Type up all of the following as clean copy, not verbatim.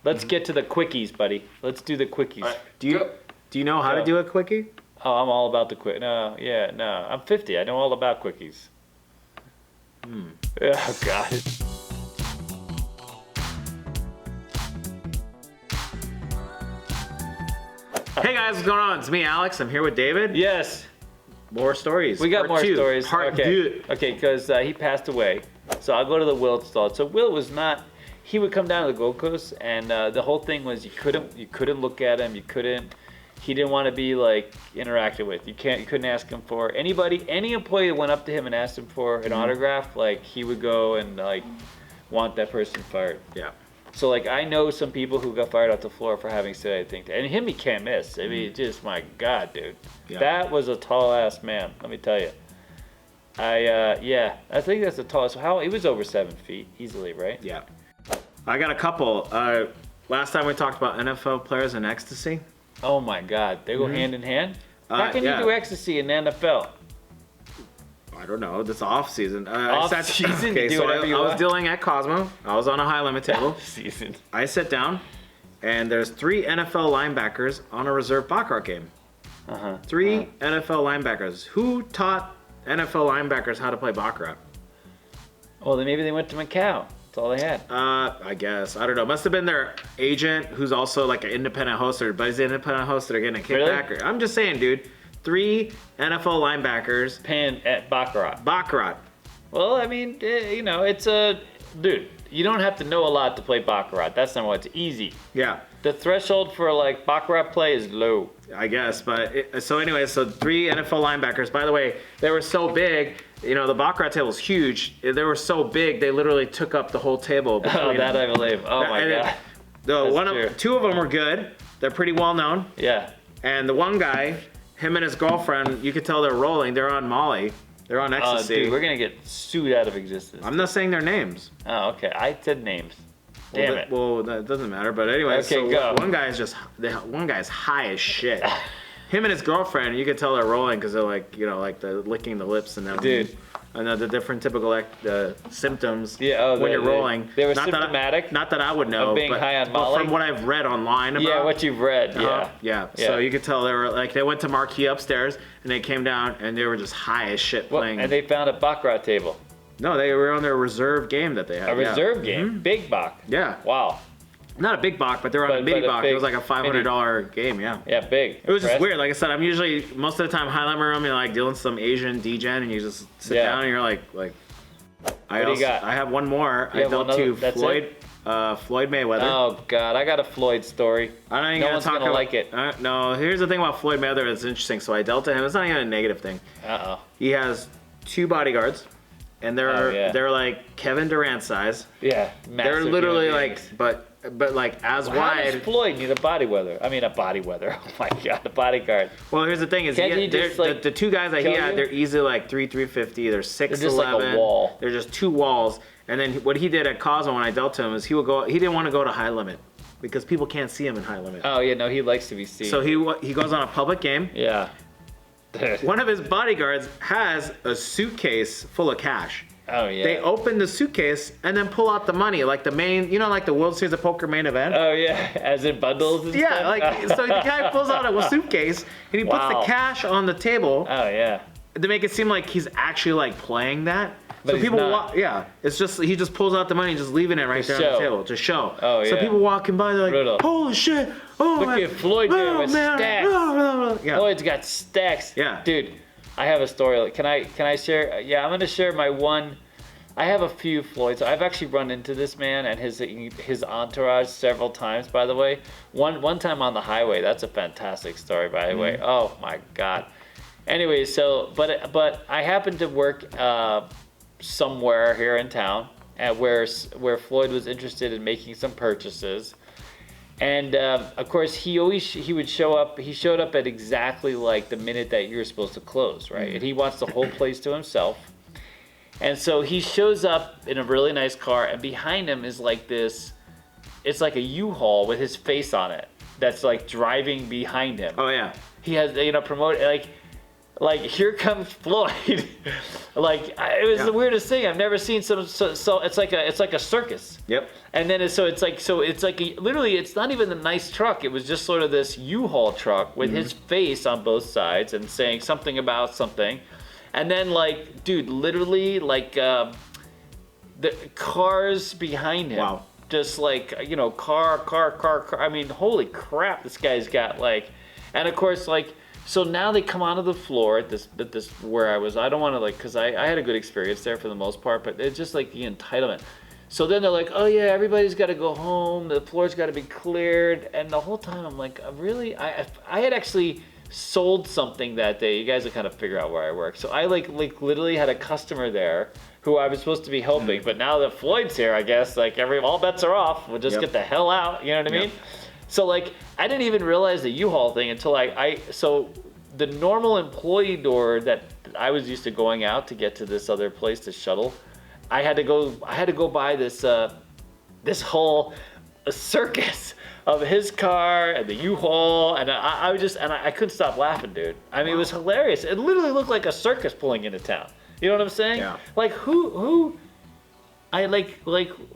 Let's get to the quickies, buddy. Let's do the quickies. Do you know how to do a quickie? Oh, I'm all about the quick. No, I'm 50. I know all about quickies. Oh God. Hey guys, what's going on? It's me, Alex. I'm here with David. Yes. More stories. We got more stories. Part two. Okay, because he passed away. So I'll go to the WILT stall. So WILT was not. He would come down to the Gold Coast, and the whole thing was you couldn't look at him. He didn't want to be like interacted with. You couldn't ask him for any employee that went up to him and asked him for an autograph. Like he would go and like want that person fired. Yeah. So like I know some people who got fired off the floor for having said anything, and him he can't miss. I mean, just my God, dude, that was a tall ass man. Let me tell you. I think that's the tallest. He was over 7 feet easily, right? Yeah. I got a couple. Last time we talked about NFL players and ecstasy. Oh my God, they go hand in hand. How can you do ecstasy in the NFL? I don't know. This off season. Off season. Okay, so I was dealing at Cosmo. I was on a high limit table. Off season. I sit down, and there's 3 NFL linebackers on a reserve Baccarat game. 3 NFL linebackers. Who taught NFL linebackers how to play Baccarat? Well, then maybe they went to Macau. That's all they had. I guess. I don't know. Must have been their agent, who's also like an independent hoster. But he's an independent host that are getting a kickback. Really? I'm just saying, dude. 3 NFL linebackers. Paying at Baccarat. Baccarat. Well, I mean, it's a... Dude, you don't have to know a lot to play Baccarat. That's number one. It's easy. Yeah. The threshold for like Baccarat play is low. I guess, but so 3 NFL linebackers. By the way, they were so big. The Baccarat table is huge. They were so big, they literally took up the whole table. Oh, that I believe. Oh my God. 2 of them were good. They're pretty well known. Yeah. And the one guy, him and his girlfriend, you could tell they're rolling. They're on Molly. They're on ecstasy. Dude, we're gonna get sued out of existence. I'm not saying their names. Oh, okay. I said names. Damn it. Well, that doesn't matter. But anyway, okay, so go. one guy's high as shit. Him and his girlfriend, you could tell they're rolling because they're like, the licking the lips and that. Dude. And the different typical symptoms when you're rolling. They were symptomatic. Not that I would know. Of being high on Molly. But from what I've read online about. Yeah, what you've read. Yeah. So you could tell they were like, they went to Marquee upstairs and they came down and they were just high as shit playing. And they found a Baccarat table. No, they were on their reserve game that they had. A reserve game? Big Bac. Yeah. Wow. Not a big Bac, but they were on a mini Bac. It was like a $500 game, yeah. Yeah, big. It was just weird. Like I said, I'm usually, most of the time, high limit room, you're like dealing with some Asian degen and you just sit down and you're like. What do you got? I have one more. I dealt to Floyd Mayweather. Oh, God. I got a Floyd story. I don't even no one's going to like it. No, here's the thing about Floyd Mayweather that's interesting. So I dealt to him. It's not even a negative thing. Uh-oh. He has 2 bodyguards. And they're like Kevin Durant size. Yeah, massive. They're literally like, but like as wide. How does Floyd need a bodyweather? I mean, a bodyweather. Oh my God, a bodyguard. Well, here's the thing: is the 2 guys that he had, they're easily like 350. They're 6'11". They're just like a wall. They're just 2 walls. And then what he did at Cosmo when I dealt to him is he didn't want to go to high limit because people can't see him in high limit. Oh yeah, no, he likes to be seen. So he goes on a public game. Yeah. One of his bodyguards has a suitcase full of cash. Oh, yeah. They open the suitcase and then pull out the money, like the main, like the World Series of Poker main event. Oh, yeah, as in bundles and stuff? Yeah, so the guy pulls out a suitcase and he puts the cash on the table. Oh, yeah. To make it seem like he's actually like playing that. But so people it's just, he just pulls out the money and just leaving it right there on the table to show. Oh, yeah. So people walking by, they're like, holy shit. Oh, look at Floyd there with stacks. Yeah. Floyd's got stacks. Yeah. Dude, I have a story. Can I share? Yeah, I'm going to share my one. I have a few Floyds. I've actually run into this man and his entourage several times, by the way. One time on the highway. That's a fantastic story, by the way. Oh, my God. Anyway, so, but I happened to work somewhere here in town at where Floyd was interested in making some purchases. And of course, he would show up. He showed up at exactly like the minute that you're supposed to close, right? And he wants the whole place to himself. And so he shows up in a really nice car, and behind him is like this. It's like a U-Haul with his face on it. That's like driving behind him. Oh yeah. He has promoted like. Like, here comes Floyd. Like, it was the weirdest thing. I've never seen so it's like a circus. Yep. And then it's like literally, it's not even a nice truck. It was just sort of this U-Haul truck with his face on both sides and saying something about something. And then, like, dude, literally, like, the cars behind him. Wow. Just like, you know, car. I mean, holy crap, this guy's got, like, and of course, like, so now they come onto the floor at this where I was. I don't want to, like, because I had a good experience there for the most part, but it's just like the entitlement. So then they're like, oh yeah, everybody's got to go home. The floor's got to be cleared. And the whole time I'm like, really? I had actually sold something that day. You guys will kind of figure out where I work. So I like literally had a customer there who I was supposed to be helping, but now that Floyd's here, I guess like all bets are off. We'll just get the hell out. You know what I mean? So like I didn't even realize the U-Haul thing until so the normal employee door that I was used to going out to get to this other place to shuttle, I had to go by this this whole circus of his car and the U-Haul, and I couldn't stop laughing, dude. I mean, it was hilarious. It literally looked like a circus pulling into town. You know what I'm saying? Yeah. Like who? I like.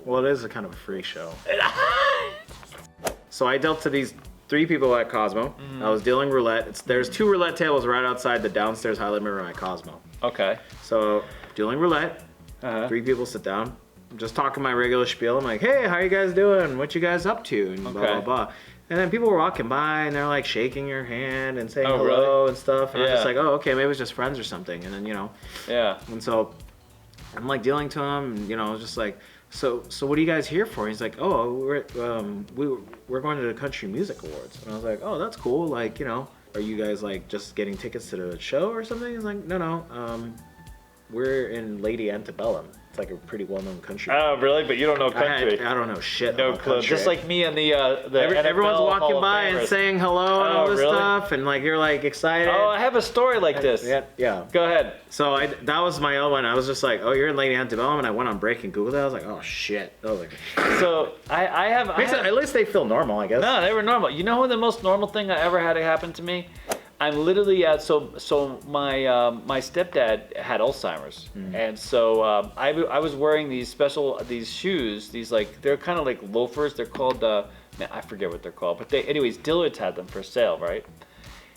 Well, it is a kind of a free show. So I dealt to these 3 people at Cosmo. I was dealing roulette. There's 2 roulette tables right outside the downstairs high limit room at Cosmo. Okay. So dealing roulette. 3 people sit down. I'm just talking my regular spiel. I'm like, hey, how you guys doing? What you guys up to? And blah, blah, blah. And then people were walking by and they're like shaking your hand and saying hello and stuff. And I'm just like, oh, okay, maybe it's just friends or something. And then, you know. Yeah. And so I'm like dealing to him, and, you know, just like, so what are you guys here for? He's like, oh, we're going to the Country Music Awards. And I was like, oh, that's cool. Like, you know, are you guys like just getting tickets to the show or something? He's like, no. We're in Lady Antebellum. It's like a pretty well-known country. Oh, really? But you don't know country. I don't know shit. No clue. Country. Just like me and the everyone's walking by and saying hello and all this stuff, and like you're like excited. Oh, I have a story like this. Yeah. Go ahead. So that was my old one. I was just like, oh, you're in Lady Antebellum, and I went on break and Googled it. I was like, oh shit. I was like, so I have. At least they feel normal, I guess. No, they were normal. You know what the most normal thing I ever had happen to me? I'm literally so my stepdad had Alzheimer's, and so I was wearing these shoes. These like they're kind of like loafers. They're called I forget what they're called, but anyways, Dillard's had them for sale, right?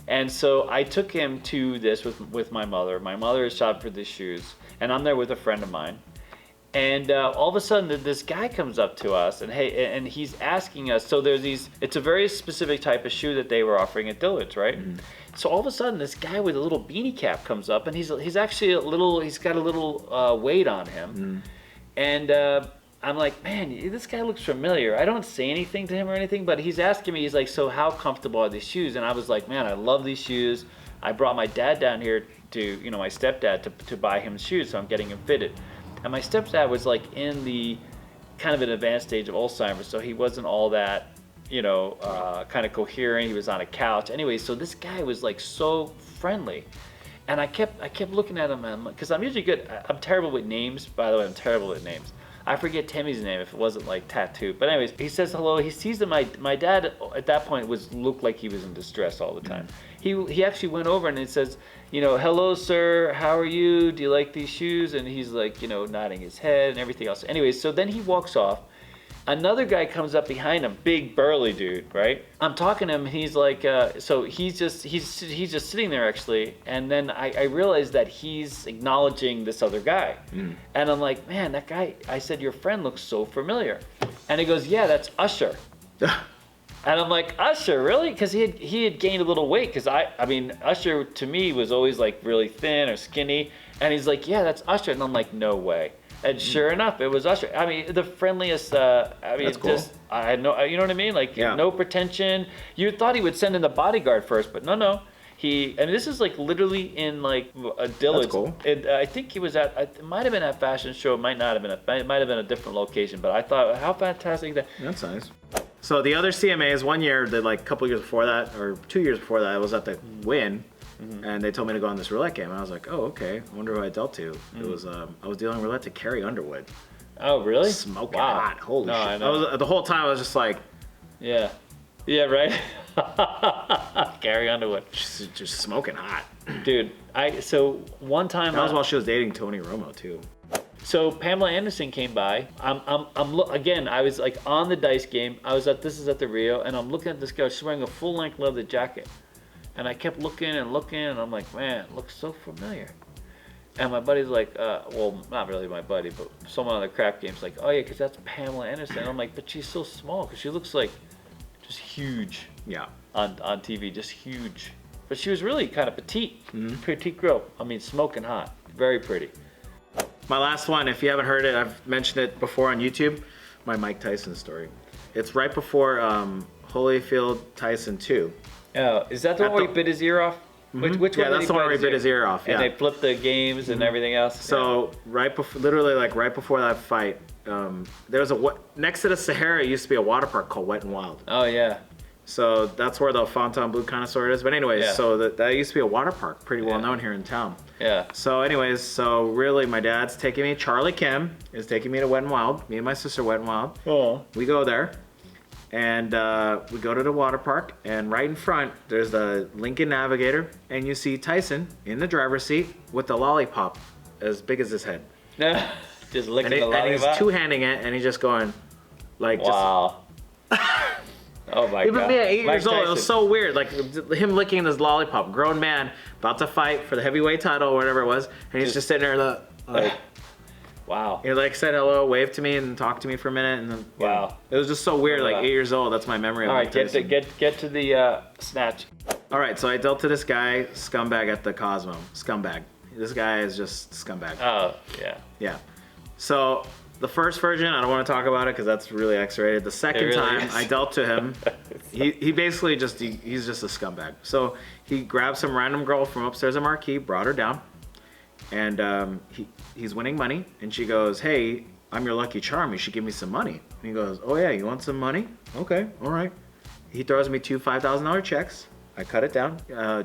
And so I took him to this with my mother. My mother is shopping for these shoes, and I'm there with a friend of mine. And all of a sudden, this guy comes up to us, and he's asking us. So there's these. It's a very specific type of shoe that they were offering at Dillard's, right? So all of a sudden, this guy with a little beanie cap comes up, and he's actually he's got a little weight on him, and I'm like, man, this guy looks familiar. I don't say anything to him or anything, but he's asking me. He's like, so how comfortable are these shoes? And I was like, man, I love these shoes. I brought my dad down here to, my stepdad to buy him shoes, so I'm getting him fitted. And my stepdad was like in the kind of an advanced stage of Alzheimer's, so he wasn't all that, kind of coherent. He was on a couch. Anyway, so this guy was like so friendly. And I kept looking at him, because I'm usually good. I'm terrible with names. By the way, I'm terrible with names. I forget Timmy's name if it wasn't like tattooed. But anyways, he says hello. He sees that my dad at that point looked like he was in distress all the time. He actually went over and he says, hello sir, how are you? Do you like these shoes? And he's like, nodding his head and everything else. Anyways, so then he walks off. Another guy comes up behind him, big burly dude, right? I'm talking to him. He's like, so he's just sitting there actually, and then I realized that he's acknowledging this other guy, and I'm like, man, that guy. I said, your friend looks so familiar, and he goes, yeah, that's Usher. And I'm like, Usher, really? Because he had gained a little weight. Because I mean, Usher to me was always like really thin or skinny, and he's like, yeah, that's Usher, and I'm like, no way. And sure enough, it was Usher. I mean, the friendliest. That's cool. I had no, you know what I mean? Like, no pretension. You thought he would send in the bodyguard first, but no. And this is like literally in like a Dillard's. That's cool. I think he was at. It might have been at fashion show. It might not have been. It might have been a different location. But I thought, how fantastic that. That's nice. So the other CMAs, one year, like a couple years before that, or 2 years before that, I was at the Win. And they told me to go on this roulette game, and I was like, "Oh, okay. I wonder who I dealt to." It was I was dealing roulette to CARRIE Underwood. Oh, really? Smoking hot. Holy shit! I know. The whole time I was just like, yeah. Yeah, right. Carrie Underwood. She's just smoking hot. Dude, so one time That was while she was dating Tony Romo too. So Pamela Anderson came by. Again, I was like on the dice game. This is at the Rio, and I'm looking at this girl. She's wearing a full-length leather jacket. And I kept looking, and I'm like, man, it looks so familiar. And my buddy's like, well, not really my buddy, but someone on the crap game's like, oh yeah, because that's Pamela Anderson. And I'm like, but she's so small, because she looks like just huge. Yeah. On TV, just huge. But she was really kind of petite. Petite girl. I mean, smoking hot. Very pretty. My last one, if you haven't heard it, I've mentioned it before on YouTube, my Mike Tyson story. It's right before Holyfield Tyson 2. Oh, is that the one where he bit his ear off? Which one? Yeah, that's the one where he bit his ear off. Yeah. And they flipped the games and everything else. So right before, literally like right before that fight, there was next to the Sahara used to be a water park called Wet and Wild. Oh yeah. So that's where the Fontainebleau connoisseur is. But anyways, so that used to be a water park, pretty well known here in town. Yeah. So anyways, so really my dad's taking me, Charlie Kim is taking me to Wet and Wild. Me and my sister Wet and Wild. Oh. We go there. And we go to the water park, and right in front, there's the Lincoln Navigator, and you see Tyson in the driver's seat with the lollipop as big as his head. Just licking the lollipop? And he's two-handing it, and he's just going, like, wow. Oh my Even God. me at 8 Mike years old, Tyson. it was so weird. Like, him licking this lollipop, grown man, about to fight for the heavyweight title or whatever it was, and he's just sitting there like... Wow. He like said hello, waved to me, and talked to me for a minute, and then wow, it was just so weird. Like 8 years old, that's my memory. All right, get to the snatch. All right, so I dealt to this guy, scumbag at the Cosmo, scumbag. This guy is just scumbag. Oh yeah. Yeah. So the first version, I don't want to talk about it because that's really X-rated. The second time I dealt to him, he basically he's just a scumbag. So he grabbed some random girl from upstairs at Marquee, brought her down. And he's winning money, and she goes, hey, I'm your lucky charm, you should give me some money. And he goes, oh yeah, you want some money? Okay, all right. He throws me two $5,000 checks. I cut it down.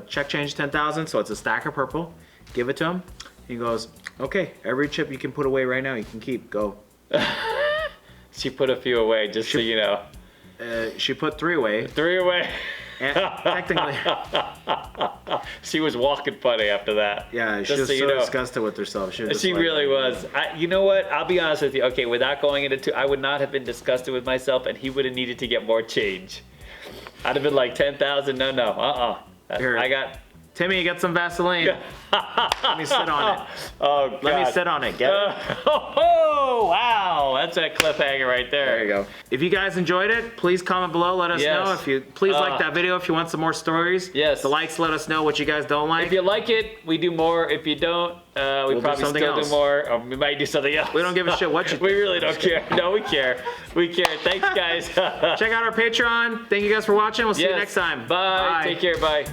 Check change 10,000, so it's a stack of purple. Give it to him. He goes, okay, every chip you can put away right now, you can keep, go. She put a few away, just so you know. She put 3 away. 3 away. And technically, she was walking funny after that. Yeah, she was so disgusted with herself. She really was. You know what? I'll be honest with you. Okay, without going into I would not have been disgusted with myself, and he would have needed to get more change. I'd have been like 10,000. No. Here, I got. Timmy, you got some Vaseline. Let me sit on it. Oh, God. Let me sit on it. Get it? Oh, wow. That's a cliffhanger right there. There you go. If you guys enjoyed it, please comment below. Let us know. If you please like that video if you want some more stories. Yes. The likes let us know what you guys don't like. If you like it, we do more. If you don't, we'll probably still do more. Or we might do something else. We don't give a shit what you think. We really don't care. No, we care. We care. Thanks, guys. Check out our Patreon. Thank you guys for watching. We'll see you next time. Bye. Take care. Bye.